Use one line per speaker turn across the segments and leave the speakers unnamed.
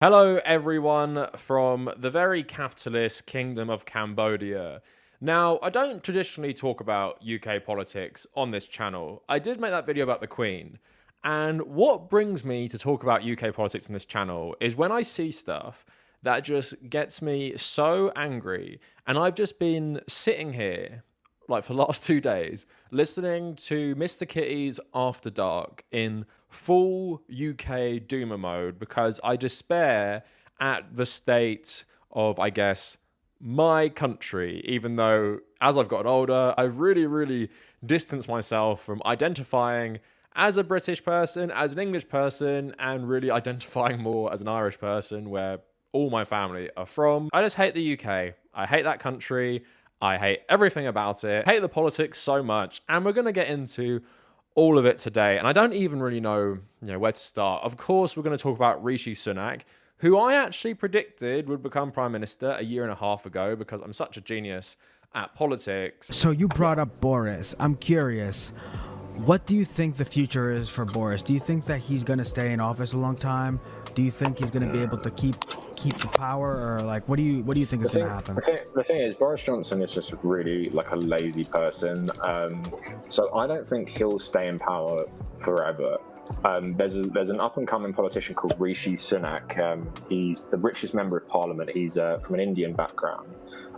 Hello, everyone from the very capitalist Kingdom of Cambodia. Now, I don't traditionally talk about UK politics on this channel. I did make that video about the Queen. And what brings me to talk about UK politics on this channel is when I see stuff that just gets me so angry. And I've just been sitting here like for the last 2 days, listening to Mr. Kitty's After Dark in full UK doomer mode because I despair at the state of, I guess, my country, even though as I've gotten older, I've really distanced myself from identifying as a British person, as an English person, and really identifying more as an Irish person where all my family are from. I just hate the UK. I hate that country. I hate everything about it. I hate the politics so much, and we're going to get into all of it today. And I don't even really know, where to start. Of course, we're going to talk about Rishi Sunak, who I actually predicted would become Prime Minister a year and a half ago because I'm such a genius at politics.
So you brought up Boris. I'm curious. What do you think the future is for Boris? Do you think that he's going to stay in office a long time? Do you think he's going to be able to keep the power, or like what do you think is going to happen?
The thing is, Boris Johnson is just really like a lazy person. So I don't think he'll stay in power forever. There's an up-and-coming politician called Rishi Sunak. He's the richest member of parliament. He's from an Indian background.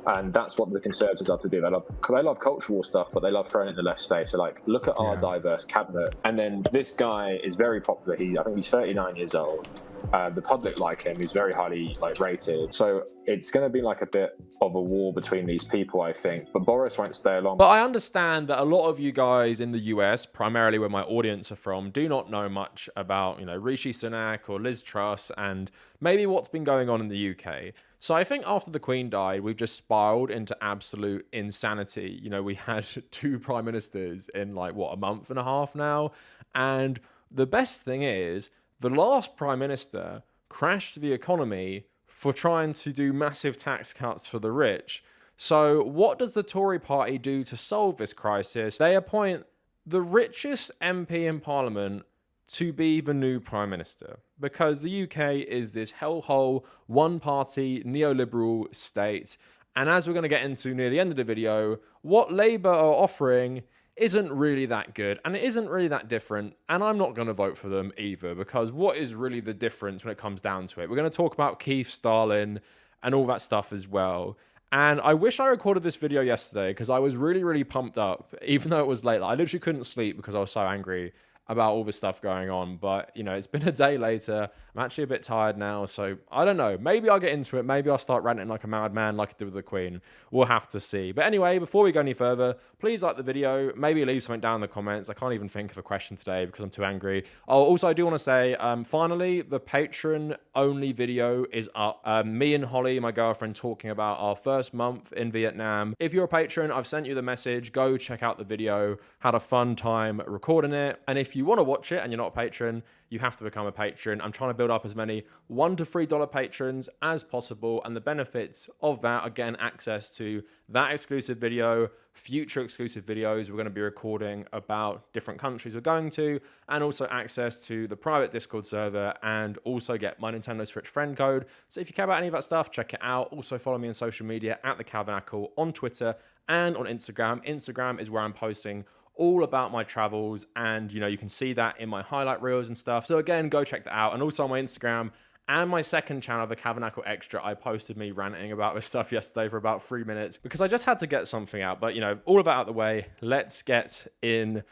And that's what the Conservatives have to do. They love culture war stuff, but they love throwing it in the left space. So, like, look at our diverse cabinet. And then this guy is very popular. I think he's 39 years old. The public like him. He's very highly rated. So it's going to be like a bit of a war between these people, I think. But Boris won't stay along.
But I understand that a lot of you guys in the US, primarily where my audience are from, do not know much about, Rishi Sunak or Liz Truss and maybe what's been going on in the UK. So I think after the Queen died, we've just spiraled into absolute insanity. We had 2 prime ministers in a month and a half now. And the best thing is, the last prime minister crashed the economy for trying to do massive tax cuts for the rich. So what does the Tory Party do to solve this crisis? They appoint the richest MP in Parliament to be the new Prime Minister, because the UK is this hellhole, one-party, neoliberal state. And as we're going to get into near the end of the video, what Labour are offering isn't really that good, and it isn't really that different, and I'm not going to vote for them either, because what is really the difference when it comes down to it? We're going to talk about Keith Stalin and all that stuff as well. And I wish I recorded this video yesterday, because I was really pumped up, even though it was late. I literally couldn't sleep because I was so angry about all this stuff going on. But, it's been a day later. I'm actually a bit tired now, so I don't know. Maybe I'll get into it. Maybe I'll start ranting like a madman like I did with the Queen. We'll have to see. But anyway, before we go any further, please like the video. Maybe leave something down in the comments. I can't even think of a question today because I'm too angry. Oh, also, I do want to say, finally, the Patreon-only video is up. Me and Holly, my girlfriend, talking about our first month in Vietnam. If you're a patron, I've sent you the message. Go check out the video. Had a fun time recording it. And if you want to watch it and you're not a patron, you have to become a patron. I'm trying to build up as many $1 to $3 patrons as possible, and the benefits of that, again, access to that exclusive video, future exclusive videos we're going to be recording about different countries we're going to, and also access to the private Discord server, and also get my Nintendo Switch friend code. So if you care about any of that stuff, check it out. Also follow me on social media at the Kavernacle on Twitter and on Instagram. Instagram is where I'm posting all about my travels, and you can see that in my highlight reels and stuff. So again, go check that out. And also on my Instagram and my second channel, the Kavernacle Extra, I posted me ranting about this stuff yesterday for about 3 minutes because I just had to get something out. But all of that out of the way, let's get into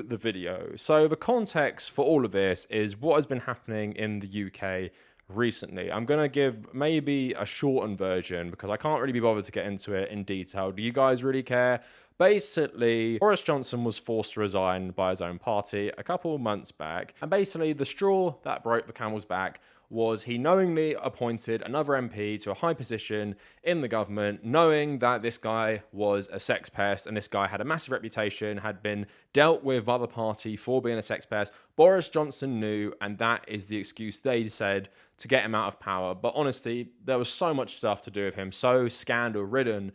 the video. So the context for all of this is what has been happening in the UK recently. I'm going to give maybe a shortened version because I can't really be bothered to get into it in detail. Do you guys really care? Basically, Boris Johnson was forced to resign by his own party a couple of months back. And basically, the straw that broke the camel's back was he knowingly appointed another MP to a high position in the government, knowing that this guy was a sex pest and this guy had a massive reputation, had been dealt with by the party for being a sex pest. Boris Johnson knew, and that is the excuse they said to get him out of power. But honestly, there was so much stuff to do with him, so scandal-ridden.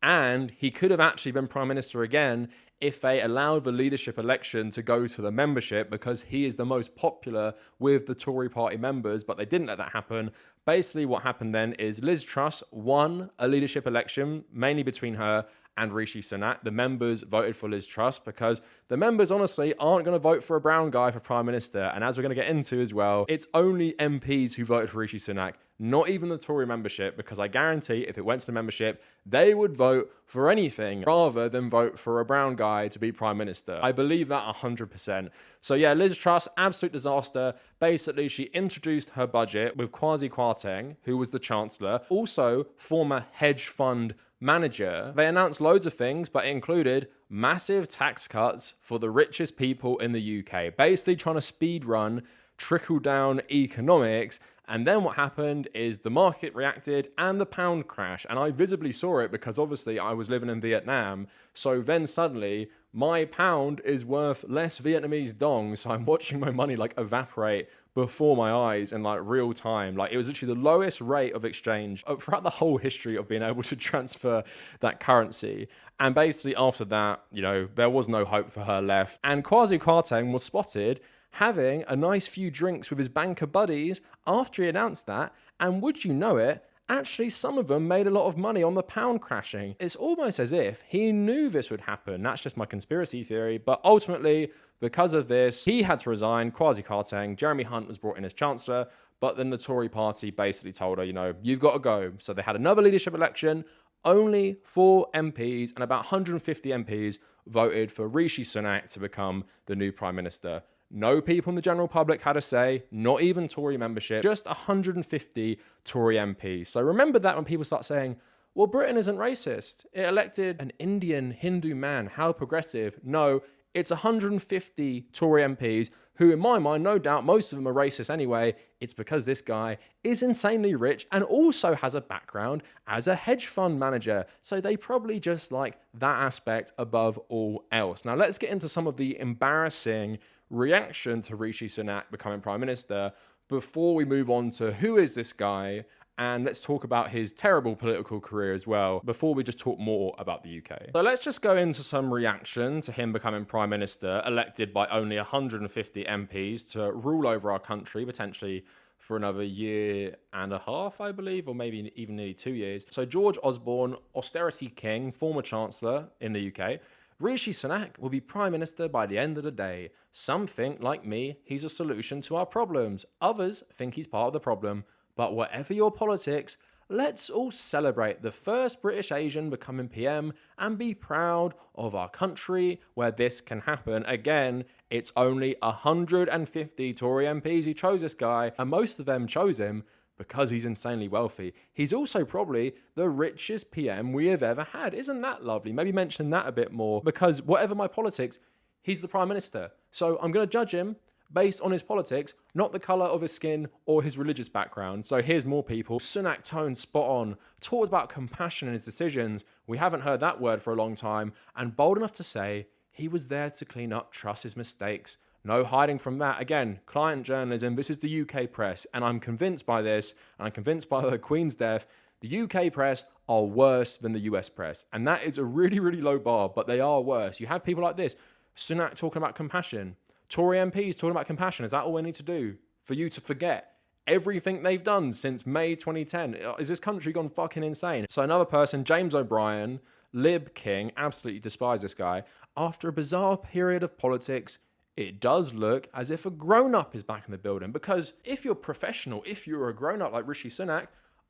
And he could have actually been Prime Minister again if they allowed the leadership election to go to the membership because he is the most popular with the Tory Party members, but they didn't let that happen. Basically, what happened then is Liz Truss won a leadership election, mainly between her and Rishi Sunak. The members voted for Liz Truss because the members honestly aren't going to vote for a brown guy for Prime Minister. And as we're going to get into as well, it's only MPs who voted for Rishi Sunak, not even the Tory membership, because I guarantee if it went to the membership, they would vote for anything rather than vote for a brown guy to be Prime Minister. I believe that 100%. So yeah, Liz Truss, absolute disaster. Basically, she introduced her budget with Kwasi Kwarteng, who was the Chancellor, also former hedge fund manager. They announced loads of things, but it included massive tax cuts for the richest people in the UK, basically trying to speed run trickle down economics. And then what happened is the market reacted and the pound crashed. And I visibly saw it because obviously I was living in Vietnam. So then suddenly my pound is worth less Vietnamese dong. So I'm watching my money like evaporate before my eyes in like real time. Like it was literally the lowest rate of exchange throughout the whole history of being able to transfer that currency. And basically after that, you know, there was no hope for her left. And Kwasi Kwarteng was spotted having a nice few drinks with his banker buddies after he announced that. And would you know it, actually some of them made a lot of money on the pound crashing. It's almost as if he knew this would happen. That's just my conspiracy theory. But ultimately, because of this, he had to resign. Kwasi Kwarteng, Jeremy Hunt was brought in as Chancellor, but then the Tory Party basically told her, you know, you've got to go. So they had another leadership election. Only 4 MPs and about 150 MPs voted for Rishi Sunak to become the new Prime Minister. No people in the general public had a say, not even Tory membership, just 150 Tory MPs. So remember that when people start saying, well, Britain isn't racist. It elected an Indian Hindu man. How progressive. No, it's 150 Tory MPs who, in my mind, no doubt most of them are racist anyway. It's because this guy is insanely rich and also has a background as a hedge fund manager. So they probably just like that aspect above all else. Now, let's get into some of the embarrassing reaction to Rishi Sunak becoming Prime Minister before we move on to who is this guy, and let's talk about his terrible political career as well before we just talk more about the UK. So let's just go into some reaction to him becoming Prime Minister, elected by only 150 MPs to rule over our country, potentially for another year and a half, I believe, or maybe even nearly 2 years. So George Osborne, austerity king, former Chancellor in the UK, Rishi Sunak will be Prime Minister by the end of the day. Some think, like me, he's a solution to our problems. Others think he's part of the problem. But whatever your politics, let's all celebrate the first British Asian becoming PM and be proud of our country where this can happen. Again, it's only 150 Tory MPs who chose this guy, and most of them chose him because he's insanely wealthy. He's also probably the richest PM we have ever had. Isn't that lovely? Maybe mention that a bit more, because whatever my politics, he's the Prime Minister. So I'm going to judge him based on his politics, not the colour of his skin or his religious background. So here's more people. Sunak tone spot on, talked about compassion in his decisions. We haven't heard that word for a long time. And bold enough to say he was there to clean up Truss's mistakes. No hiding from that. Again, client journalism, this is the UK press. And I'm convinced by this, and I'm convinced by the Queen's death, the UK press are worse than the US press. And that is a really, really low bar, but they are worse. You have people like this, Sunak talking about compassion. Tory MPs talking about compassion. Is that all we need to do for you to forget everything they've done since May 2010? Is this country gone fucking insane? So another person, James O'Brien, Lib King, absolutely despise this guy. After a bizarre period of politics, it does look as if a grown-up is back in the building. Because if you're professional, if you're a grown-up like Rishi Sunak,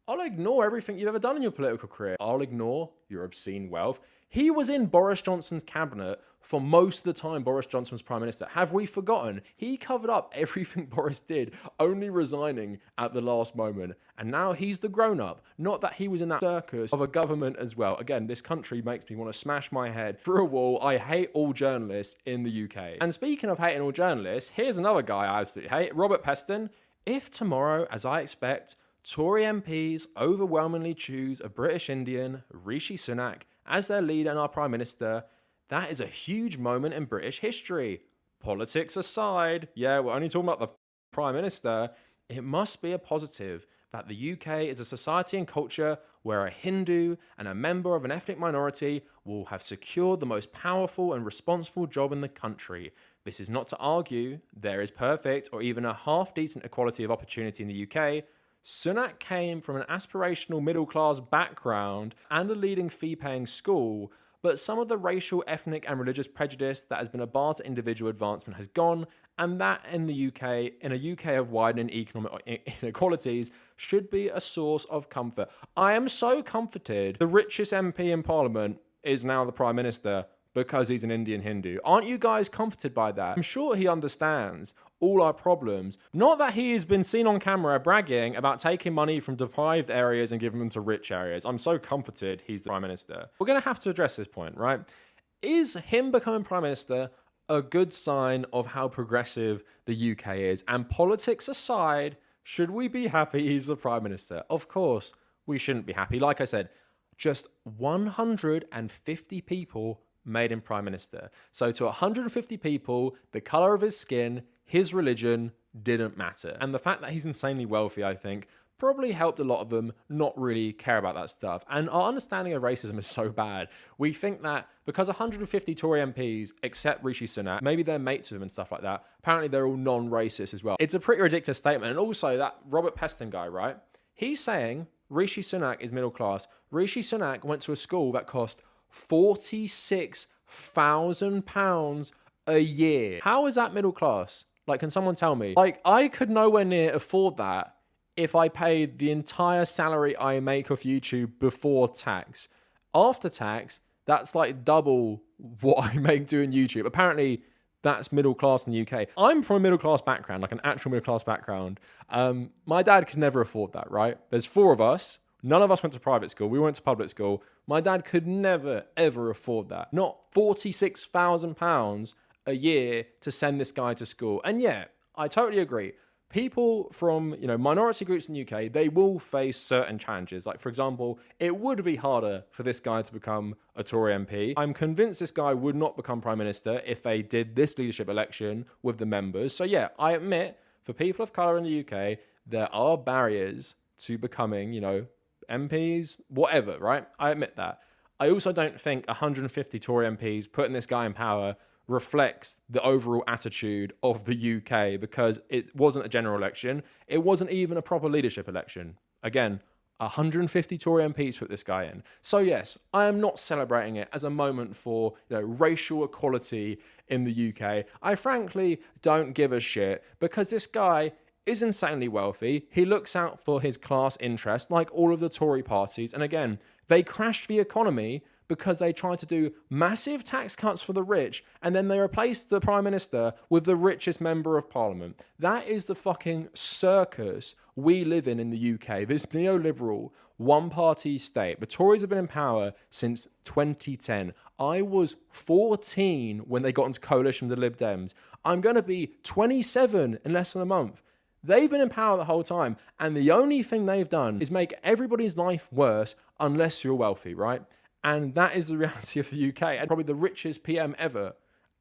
I'll ignore everything you've ever done in your political career. I'll ignore your obscene wealth. He was in Boris Johnson's cabinet for most of the time Boris Johnson was Prime Minister. Have we forgotten? He covered up everything Boris did, only resigning at the last moment. And now he's the grown-up. Not that he was in that circus of a government as well. Again, this country makes me want to smash my head through a wall. I hate all journalists in the UK. And speaking of hating all journalists, here's another guy I absolutely hate, Robert Peston. If tomorrow, as I expect, Tory MPs overwhelmingly choose a British Indian, Rishi Sunak, as their leader and our Prime Minister, that is a huge moment in British history. Politics aside, yeah, we're only talking about the Prime Minister, it must be a positive that the UK is a society and culture where a Hindu and a member of an ethnic minority will have secured the most powerful and responsible job in the country. This is not to argue there is perfect or even a half-decent equality of opportunity in the UK. Sunak came from an aspirational middle-class background and a leading fee-paying school, but some of the racial, ethnic and religious prejudice that has been a bar to individual advancement has gone, and that in the UK, in a UK of widening economic inequalities, should be a source of comfort. I am so comforted the richest MP in Parliament is now the Prime Minister because he's an Indian Hindu. Aren't you guys comforted by that? I'm sure he understands all our problems. Not that he has been seen on camera bragging about taking money from deprived areas and giving them to rich areas. I'm so comforted he's the Prime Minister. We're going to have to address this point, right? Is him becoming Prime Minister a good sign of how progressive the UK is? And politics aside, should we be happy he's the Prime Minister? Of course, we shouldn't be happy. Like I said, just 150 people made him Prime Minister. So to 150 people, the colour of his skin, his religion didn't matter. And the fact that he's insanely wealthy, I think, probably helped a lot of them not really care about that stuff. And our understanding of racism is so bad. We think that because 150 Tory MPs accept Rishi Sunak, maybe they're mates with him and stuff like that, apparently they're all non-racist as well. It's a pretty ridiculous statement. And also that Robert Peston guy, right? He's saying Rishi Sunak is middle class. Rishi Sunak went to a school that cost £46,000 a year. How is that middle class? Like, can someone tell me? Like, I could nowhere near afford that if I paid the entire salary I make off YouTube before tax. After tax, that's like double what I make doing YouTube. Apparently, that's middle class in the UK. I'm from a middle class background, like an actual middle class background. My dad could never afford that, right? There's 4 of us. None of us went to private school. We went to public school. My dad could never, ever afford that. Not £46,000 a year to send this guy to school. And yeah, I totally agree. People from, minority groups in the UK, they will face certain challenges. Like, for example, it would be harder for this guy to become a Tory MP. I'm convinced this guy would not become Prime Minister if they did this leadership election with the members. So yeah, I admit, for people of colour in the UK, there are barriers to becoming, MPs, whatever, right? I admit that. I also don't think 150 Tory MPs putting this guy in power reflects the overall attitude of the UK, because it wasn't a general election. It wasn't even a proper leadership election. Again, 150 Tory MPs put this guy in. So yes, I am not celebrating it as a moment for racial equality in the UK. I frankly don't give a shit, because this guy is insanely wealthy. He looks out for his class interest, like all of the Tory parties. And again, they crashed the economy because they tried to do massive tax cuts for the rich, and then they replaced the Prime Minister with the richest member of Parliament. That is the fucking circus we live in the UK. This neoliberal one-party state. The Tories have been in power since 2010. I was 14 when they got into coalition with the Lib Dems. I'm going to be 27 in less than a month. They've been in power the whole time, and the only thing they've done is make everybody's life worse unless you're wealthy, right? And that is the reality of the UK, and probably the richest PM ever.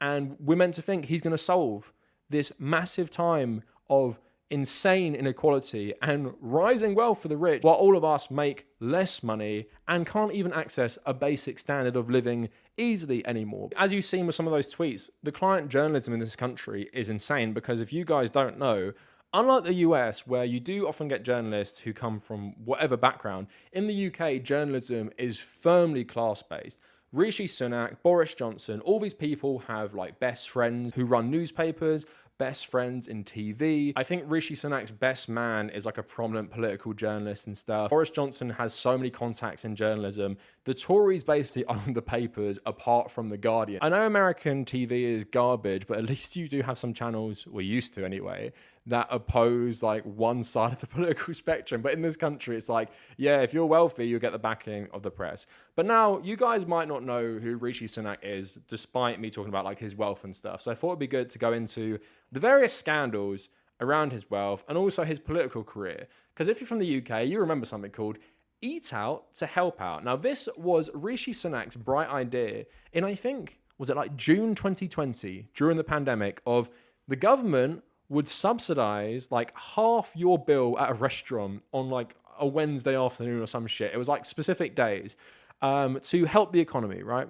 And we're meant to think he's going to solve this massive time of insane inequality and rising wealth for the rich, while all of us make less money and can't even access a basic standard of living easily anymore. As you've seen with some of those tweets, the client journalism in this country is insane, because if you guys don't know, unlike the US, where you do often get journalists who come from whatever background, in the UK, journalism is firmly class-based. Rishi Sunak, Boris Johnson, all these people have best friends who run newspapers, best friends in TV. I think Rishi Sunak's best man is a prominent political journalist and stuff. Boris Johnson has so many contacts in journalism. The Tories basically own the papers apart from The Guardian. I know American TV is garbage, but at least you do have some channels, we used to anyway, that oppose one side of the political spectrum. But in this country, it's yeah, if you're wealthy, you'll get the backing of the press. But now, you guys might not know who Rishi Sunak is, despite me talking about his wealth and stuff. So I thought it'd be good to go into the various scandals around his wealth and also his political career. Because if you're from the UK, you remember something called Eat Out to Help Out. Now, this was Rishi Sunak's bright idea in, I think, was it June 2020, during the pandemic, of the government would subsidize like half your bill at a restaurant on like a Wednesday afternoon or some shit. It was like specific days to help the economy, right?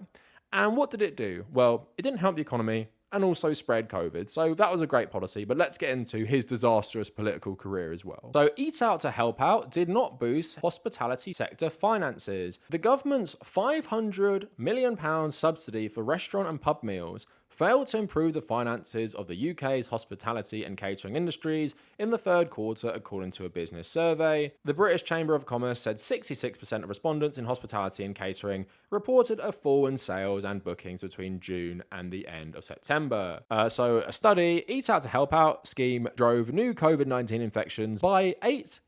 And what did it do? Well, it didn't help the economy and also spread COVID. So that was a great policy, but let's get into his disastrous political career as well. So Eat Out to Help Out did not boost hospitality sector finances. The government's £500 million subsidy for restaurant and pub meals failed to improve the finances of the UK's hospitality and catering industries in the third quarter, according to a business survey. The British Chamber of Commerce said 66% of respondents in hospitality and catering reported a fall in sales and bookings between June and the end of September. So a study, Eat Out to Help Out scheme drove new COVID-19 infections by 8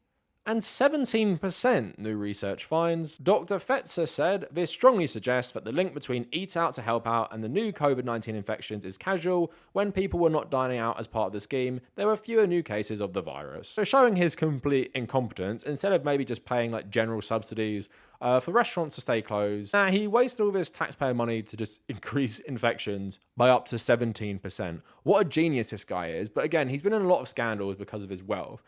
and 17%, new research finds. Dr. Fetzer said, this strongly suggests that the link between Eat Out to Help Out and the new COVID-19 infections is casual. When people were not dining out as part of the scheme, there were fewer new cases of the virus. So showing his complete incompetence, instead of maybe just paying like general subsidies for restaurants to stay closed, he wasted all this taxpayer money to just increase infections by up to 17%. What a genius this guy is. But again, he's been in a lot of scandals because of his wealth.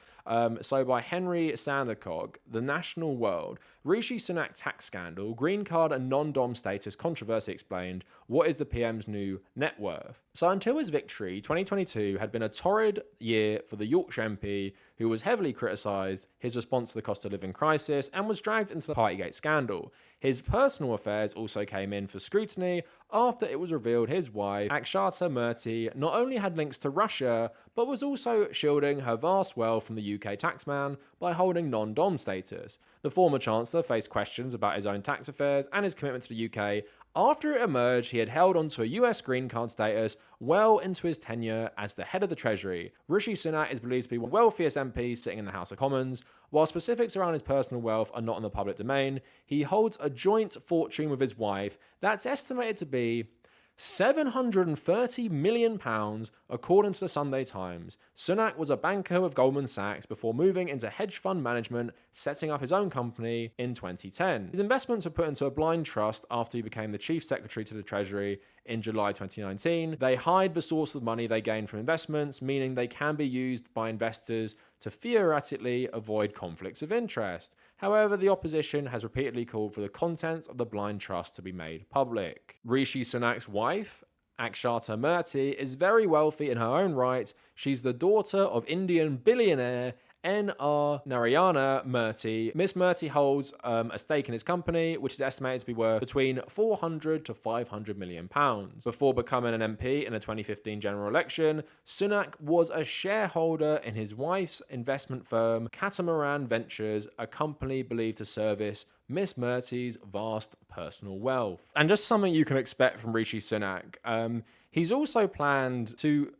So by Henry Sandercock, The National World, Rishi Sunak tax scandal, green card and non-dom status controversy explained, what is the PM's new net worth? So until his victory, 2022 had been a torrid year for the Yorkshire MP, who was heavily criticised his response to the cost of living crisis and was dragged into the Partygate scandal. His personal affairs also came in for scrutiny after it was revealed his wife, Akshata Murthy, not only had links to Russia, but was also shielding her vast wealth from the UK taxman by holding non-dom status. The former Chancellor faced questions about his own tax affairs and his commitment to the UK. After it emerged, he had held onto a US green card status well into his tenure as the head of the Treasury. Rishi Sunak is believed to be one of the wealthiest MPs sitting in the House of Commons. While specifics around his personal wealth are not in the public domain, he holds a joint fortune with his wife that's estimated to be £730 million, according to the Sunday Times. Sunak was a banker with Goldman Sachs before moving into hedge fund management, setting up his own company in 2010. His investments were put into a blind trust after he became the chief secretary to the Treasury in July 2019. They hide the source of money they gain from investments, meaning they can be used by investors to theoretically avoid conflicts of interest. However, the opposition has repeatedly called for the contents of the blind trust to be made public. Rishi Sunak's wife, Akshata Murthy, is very wealthy in her own right. She's the daughter of Indian billionaire N.R. Narayana Murthy. Miss Murthy holds a stake in his company, which is estimated to be worth between £400 to £500 million. Before becoming an MP in a 2015 general election, Sunak was a shareholder in his wife's investment firm, Catamaran Ventures, a company believed to service Miss Murthy's vast personal wealth. And just something you can expect from Rishi Sunak. He's also planned to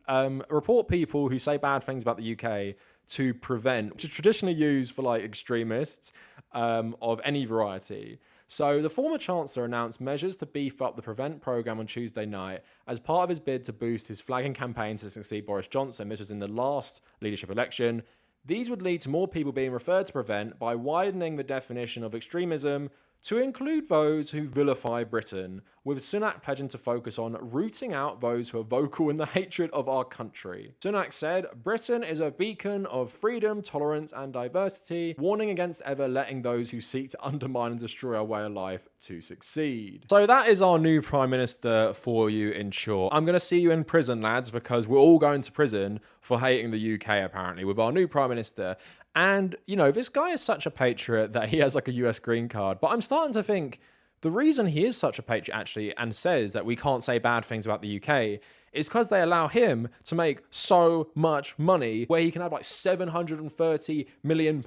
report people who say bad things about the UK to prevent, which is traditionally used for like extremists of any variety. So the former Chancellor announced measures to beef up the Prevent programme on Tuesday night as part of his bid to boost his flagging campaign to succeed Boris Johnson. This was in the last leadership election. These would lead to more people being referred to Prevent by widening the definition of extremism to include those who vilify Britain, with Sunak pledging to focus on rooting out those who are vocal in the hatred of our country. Sunak said, Britain is a beacon of freedom, tolerance and diversity, warning against ever letting those who seek to undermine and destroy our way of life to succeed. So that is our new Prime Minister for you in short. I'm going to see you in prison, lads, because we're all going to prison for hating the UK, apparently, with our new Prime Minister. And, you know, this guy is such a patriot that he has like a US green card. But I'm starting to think the reason he is such a patriot, actually, and says that we can't say bad things about the UK is because they allow him to make so much money, where he can have like £730 million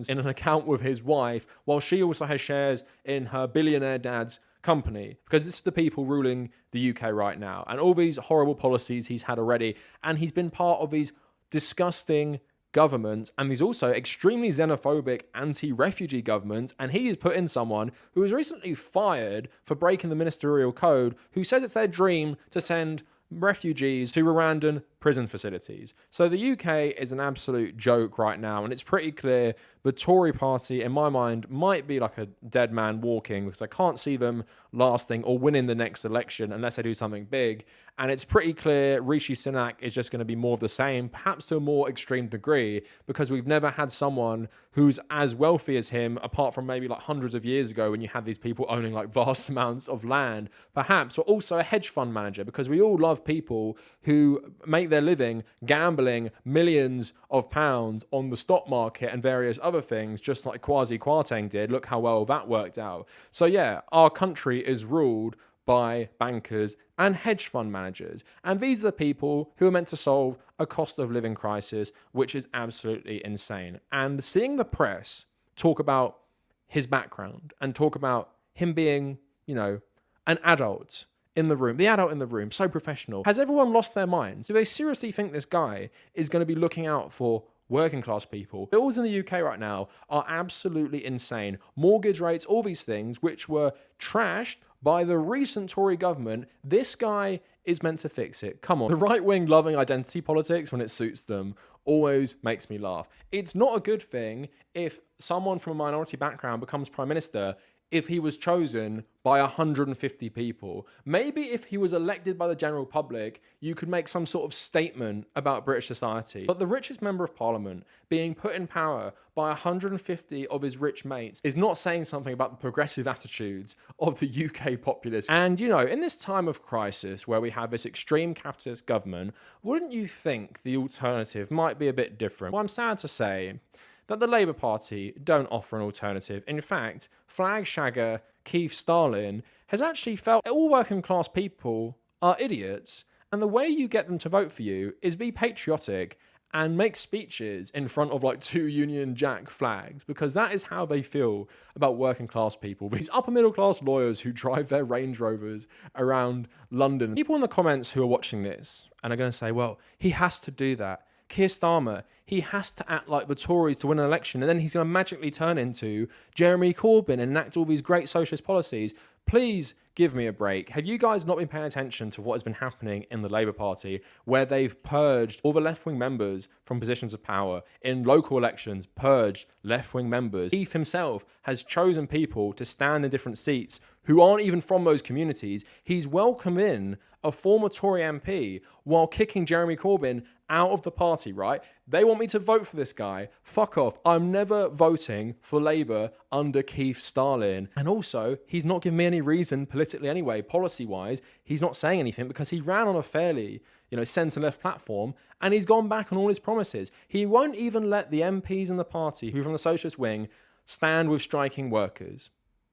in an account with his wife, while she also has shares in her billionaire dad's company, because this is the people ruling the UK right now. And all these horrible policies he's had already. And he's been part of these disgusting government, and he's also extremely xenophobic anti-refugee government, and he has put in someone who was recently fired for breaking the ministerial code, who says it's their dream to send refugees to Rwandan prison facilities. So the UK is an absolute joke right now, and it's pretty clear the Tory Party, in my mind, might be like a dead man walking, because I can't see them lasting or winning the next election unless they do something big. And it's pretty clear Rishi Sunak is just going to be more of the same, perhaps to a more extreme degree, because we've never had someone who's as wealthy as him, apart from maybe like hundreds of years ago when you had these people owning like vast amounts of land, perhaps, or also a hedge fund manager, because we all love people who make their living gambling millions of pounds on the stock market and various other things, just like Kwasi Kwarteng did. Look how well that worked out. So yeah, our country is ruled by bankers and hedge fund managers. And these are the people who are meant to solve a cost of living crisis, which is absolutely insane. And seeing the press talk about his background and talk about him being, you know, an adult in the room, the adult in the room, so professional. Has everyone lost their minds? Do they seriously think this guy is going to be looking out for working class people? Bills in the UK right now are absolutely insane. Mortgage rates, all these things, which were trashed by the recent Tory government. This guy is meant to fix it. Come on. The right-wing loving identity politics when it suits them always makes me laugh. It's not a good thing if someone from a minority background becomes prime minister if he was chosen by 150 people. Maybe if he was elected by the general public, you could make some sort of statement about British society. But the richest member of parliament being put in power by 150 of his rich mates is not saying something about the progressive attitudes of the UK populace. And, you know, in this time of crisis where we have this extreme capitalist government, wouldn't you think the alternative might be a bit different? Well, I'm sad to say that the Labour Party don't offer an alternative. In fact, flag shagger Keith Stalin has actually felt all working class people are idiots, and the way you get them to vote for you is be patriotic and make speeches in front of like 2 Union Jack flags, because that is how they feel about working class people. These upper middle class lawyers who drive their Range Rovers around London. People in the comments who are watching this and are going to say, well, he has to do that. Keir Starmer, he has to act like the Tories to win an election, and then he's going to magically turn into Jeremy Corbyn and enact all these great socialist policies. Please give me a break. Have you guys not been paying attention to what has been happening in the Labour Party, where they've purged all the left-wing members from positions of power in local elections, purged left-wing members? Keith himself has chosen people to stand in different seats who aren't even from those communities. He's welcomed in a former Tory MP while kicking Jeremy Corbyn out of the party, right? They want me to vote for this guy. Fuck off. I'm never voting for Labour under Keith Stalin. And also, he's not giving me any reason politically anyway, policy-wise. He's not saying anything because he ran on a fairly, centre-left platform, and he's gone back on all his promises. He won't even let the MPs in the party, who are from the socialist wing, stand with striking workers,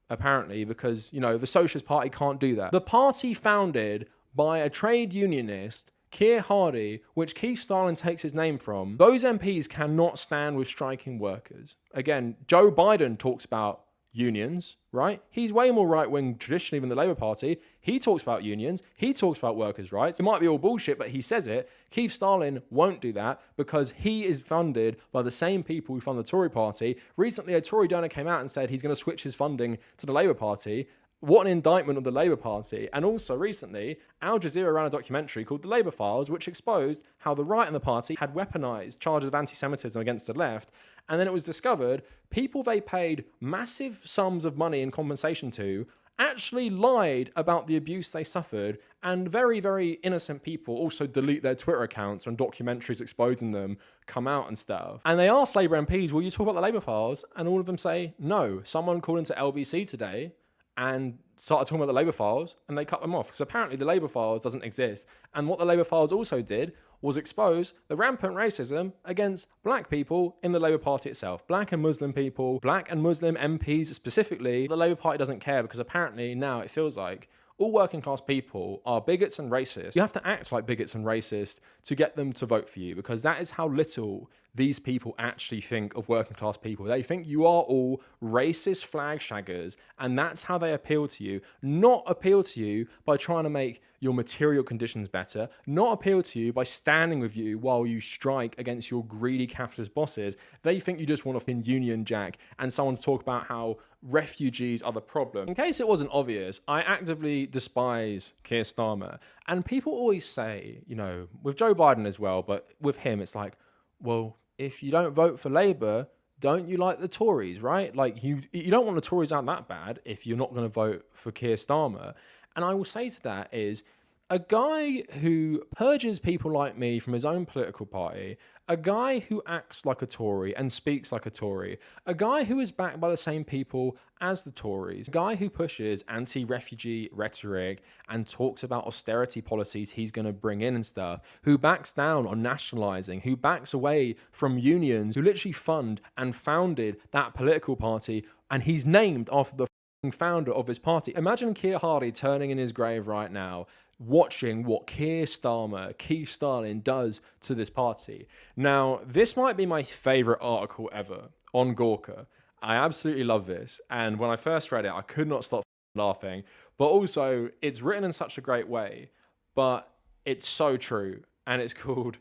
apparently, because, the Socialist Party can't do that. The party founded by a trade unionist, Keir Hardie, which Keith Stalin takes his name from, those MPs cannot stand with striking workers. Again, Joe Biden talks about unions, right? He's way more right-wing traditionally than the Labour Party. He talks about unions. He talks about workers' rights. It might be all bullshit, but he says it. Keith Stalin won't do that because he is funded by the same people who fund the Tory Party. Recently, a Tory donor came out and said he's going to switch his funding to the Labour Party. What an indictment of the Labour Party. And also recently, Al Jazeera ran a documentary called The Labour Files, which exposed how the right in the party had weaponised charges of anti-Semitism against the left. And then it was discovered people they paid massive sums of money in compensation to actually lied about the abuse they suffered, and very, very innocent people also delete their Twitter accounts when documentaries exposing them come out and stuff. And they asked Labour MPs, will you talk about the Labour Files? And all of them say no. Someone called into LBC today and started talking about the Labour Files, and they cut them off because apparently the Labour Files doesn't exist. And what the Labour Files also did was expose the rampant racism against black people in the Labour Party itself. Black and Muslim people, black and Muslim MPs specifically. The Labour Party doesn't care because apparently now it feels like all working class people are bigots and racist. You have to act like bigots and racists to get them to vote for you, because that is how little these people actually think of working class people. They think you are all racist flag shaggers, and that's how they appeal to you. Not appeal to you by trying to make your material conditions better, not appeal to you by standing with you while you strike against your greedy capitalist bosses. They think you just want to fin Union Jack and someone to talk about how refugees are the problem. In case it wasn't obvious, I actively despise Keir Starmer. And people always say, you know, with Joe Biden as well, but with him, it's like, well, if you don't vote for Labour, don't you like the Tories, right? Like, you don't want the Tories out that bad if you're not going to vote for Keir Starmer. And I will say to that is, a guy who purges people like me from his own political party, a guy who acts like a Tory and speaks like a Tory, a guy who is backed by the same people as the Tories, a guy who pushes anti-refugee rhetoric and talks about austerity policies he's going to bring in and stuff, who backs down on nationalising, who backs away from unions, who literally fund and founded that political party, and he's named after the founder of his party. Imagine Keir Hardie turning in his grave right now, watching what Keir Starmer, Keith Starling does to this party. Now, this might be my favourite article ever on Gawker. I absolutely love this. And when I first read it, I could not stop laughing. But also, it's written in such a great way. But it's so true. And it's called,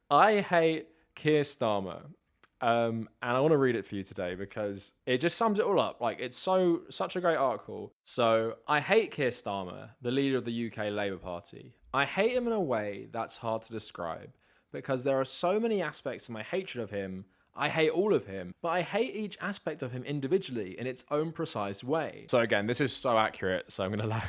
I Hate Keir Starmer. And I want to read it for you today because it just sums it all up. Like, it's such a great article. So, I hate Keir Starmer, the leader of the UK Labour Party. I hate him in a way that's hard to describe because there are so many aspects to my hatred of him. I hate all of him, but I hate each aspect of him individually in its own precise way. So again, this is so accurate, so I'm gonna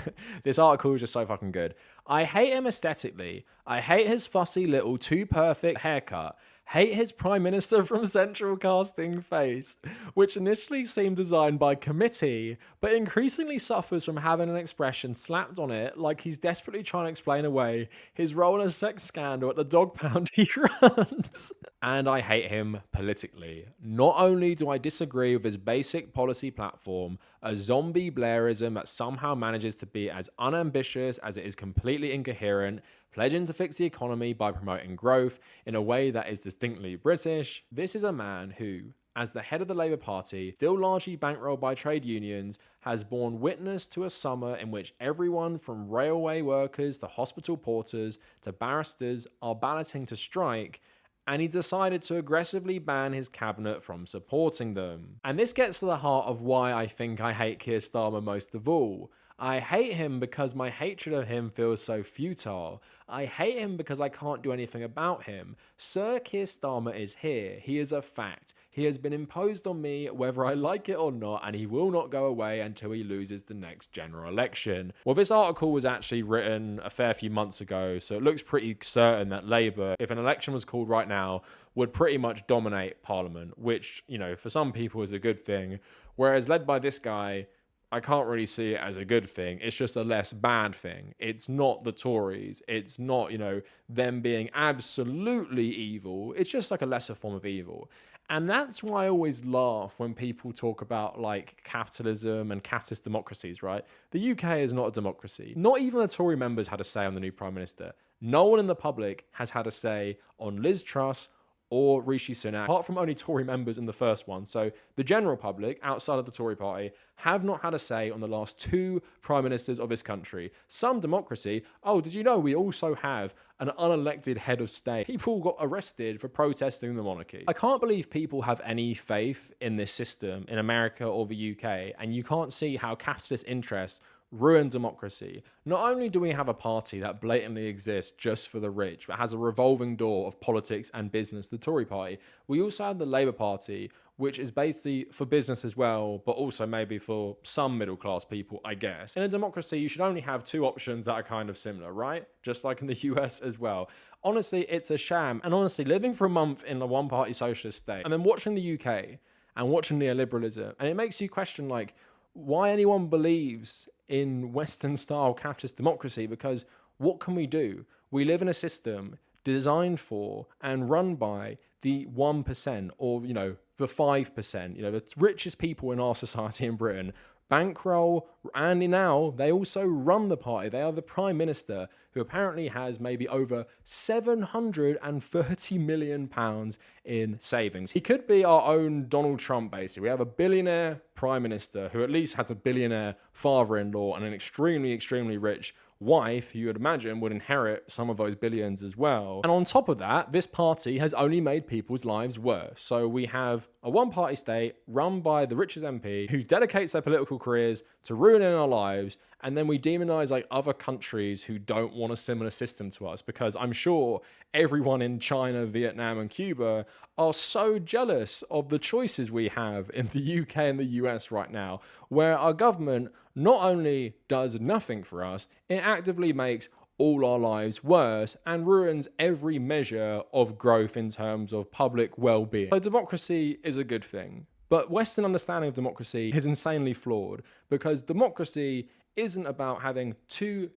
this article is just so fucking good. I hate him aesthetically. I hate his fussy little too perfect haircut. Hate his Prime Minister from Central casting face, which initially seemed designed by committee, but increasingly suffers from having an expression slapped on it like he's desperately trying to explain away his role in a sex scandal at the dog pound he runs. And I hate him politically. Not only do I disagree with his basic policy platform, a zombie Blairism that somehow manages to be as unambitious as it is completely incoherent, pledging to fix the economy by promoting growth in a way that is distinctly British. This is a man who, as the head of the Labour Party, still largely bankrolled by trade unions, has borne witness to a summer in which everyone from railway workers to hospital porters to barristers are balloting to strike, and he decided to aggressively ban his cabinet from supporting them. And this gets to the heart of why I think I hate Keir Starmer most of all. I hate him because my hatred of him feels so futile. I hate him because I can't do anything about him. Sir Keir Starmer is here. He is a fact. He has been imposed on me whether I like it or not, and he will not go away until he loses the next general election. Well, this article was actually written a fair few months ago, so it looks pretty certain that Labour, if an election was called right now, would pretty much dominate Parliament, which, you know, for some people is a good thing. Whereas led by this guy, I can't really see it as a good thing. It's just a less bad thing. It's not the Tories. It's not, you know, them being absolutely evil. It's just like a lesser form of evil. And that's why I always laugh when people talk about like capitalism and capitalist democracies, right? The UK is not a democracy. Not even the Tory members had a say on the new Prime Minister. No one in the public has had a say on Liz Truss or Rishi Sunak, apart from only Tory members in the first one. So the general public, outside of the Tory party, have not had a say on the last two prime ministers of this country. Some democracy. Oh, did you know we also have an unelected head of state? People got arrested for protesting the monarchy. I can't believe people have any faith in this system in America or the UK, and you can't see how capitalist interests ruin democracy. Not only do we have a party that blatantly exists just for the rich, but has a revolving door of politics and business, the Tory party, we also have the Labour Party, which is basically for business as well, but also maybe for some middle class people, I guess. In a democracy, you should only have two options that are kind of similar, right? Just like in the US as well. Honestly, it's a sham. And honestly, living for a month in a one-party socialist state, and then watching the UK and watching neoliberalism, and it makes you question, like, why anyone believes in Western-style capitalist democracy, because what can we do? We live in a system designed for and run by the 1% or, you know, the 5%, you know, the richest people in our society in Britain bankroll, and now they also run the party. They are the Prime Minister, who apparently has maybe over £730 million in savings. He could be our own Donald Trump, basically. We have a billionaire Prime Minister who at least has a billionaire father-in-law and an extremely, extremely rich wife, who you would imagine would inherit some of those billions as well. And on top of that, this party has only made people's lives worse. So we have a one-party state run by the richest MP who dedicates their political careers to ruining our lives, and then we demonize like other countries who don't want a similar system to us, because I'm sure everyone in China, Vietnam, and Cuba are so jealous of the choices we have in the UK and the US right now, where our government not only does nothing for us, it actively makes all our lives worse and ruins every measure of growth in terms of public well-being. So democracy is a good thing, but Western understanding of democracy is insanely flawed, because democracy isn't about having two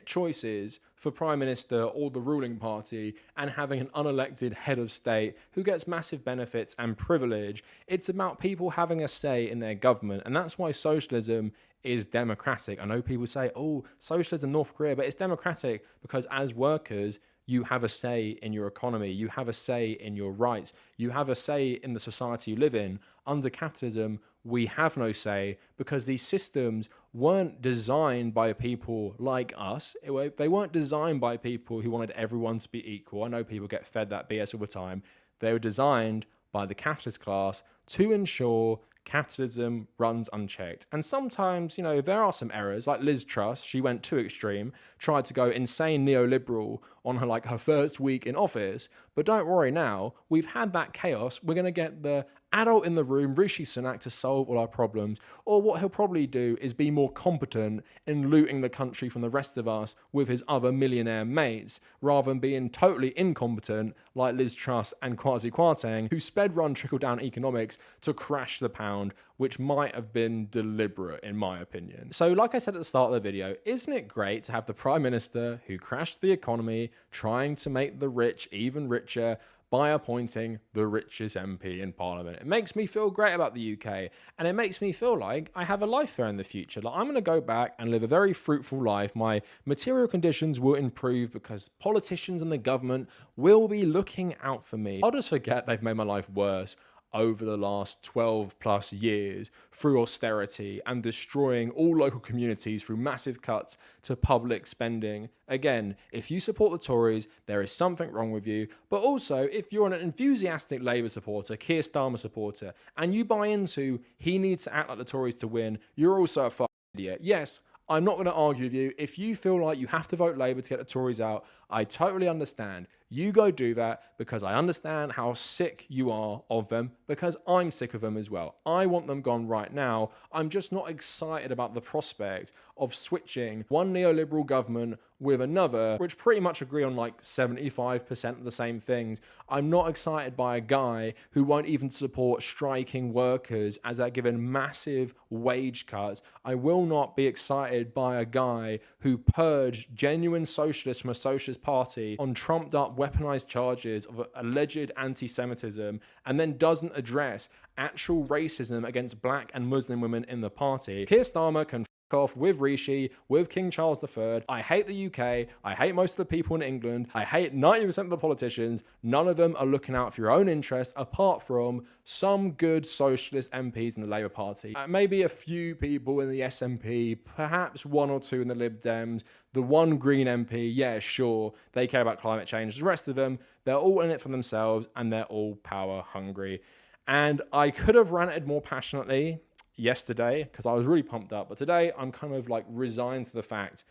choices for prime minister or the ruling party and having an unelected head of state who gets massive benefits and privilege. It's about people having a say in their government, and that's why socialism is democratic. I know people say, oh, socialism, North Korea, but it's democratic because as workers, you have a say in your economy, you have a say in your rights, you have a say in the society you live in. Under capitalism, we have no say because these systems weren't designed by people like us. They weren't designed by people who wanted everyone to be equal. I know people get fed that BS all the time. They were designed by the capitalist class to ensure capitalism runs unchecked. And sometimes, you know, there are some errors, like Liz Truss. She went too extreme, tried to go insane neoliberal on her first week in office. But don't worry now, we've had that chaos. We're going to get the adult in the room, Rishi Sunak, to solve all our problems. Or what he'll probably do is be more competent in looting the country from the rest of us with his other millionaire mates, rather than being totally incompetent like Liz Truss and Kwasi Kwarteng, who sped run trickle-down economics to crash the pound, which might have been deliberate in my opinion. So like I said at the start of the video, isn't it great to have the Prime Minister who crashed the economy trying to make the rich even richer by appointing the richest MP in Parliament? It makes me feel great about the UK, and it makes me feel like I have a life there in the future. Like I'm going to go back and live a very fruitful life. My material conditions will improve because politicians and the government will be looking out for me. I'll just forget they've made my life worse over the last 12 plus years through austerity and destroying all local communities through massive cuts to public spending. Again, if you support the Tories, there is something wrong with you. But also, if you're an enthusiastic Labour supporter, Keir Starmer supporter, and you buy into he needs to act like the Tories to win, you're also a fucking idiot. Yes, I'm not going to argue with you. If you feel like you have to vote Labour to get the Tories out, I totally understand. You go do that, because I understand how sick you are of them, because I'm sick of them as well. I want them gone right now. I'm just not excited about the prospect of switching one neoliberal government with another, which pretty much agree on like 75% of the same things. I'm not excited by a guy who won't even support striking workers as they're given massive wage cuts. I will not be excited by a guy who purged genuine socialists from a socialist party on trumped up weaponized charges of alleged anti-Semitism and then doesn't address actual racism against black and Muslim women in the party. Keir Starmer can off with Rishi, with King Charles III. I hate the UK. I hate most of the people in England. I hate 90% of the politicians. None of them are looking out for your own interests, apart from some good socialist MPs in the Labour Party. Maybe a few people in the SNP, perhaps one or two in the Lib Dems, the one Green MP, yeah, sure, they care about climate change. The rest of them, they're all in it for themselves and they're all power hungry. And I could have ranted more passionately yesterday because I was really pumped up, but today I'm kind of like resigned to the fact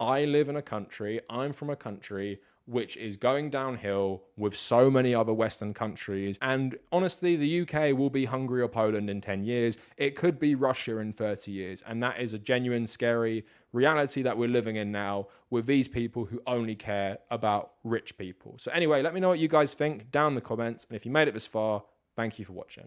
I live in a country, I'm from a country which is going downhill with so many other Western countries, and honestly the UK will be Hungary or Poland in 10 years. It could be Russia in 30 years, and that is a genuine scary reality that we're living in now with these people who only care about rich people. So anyway, let me know what you guys think down in the comments, and if you made it this far, thank you for watching.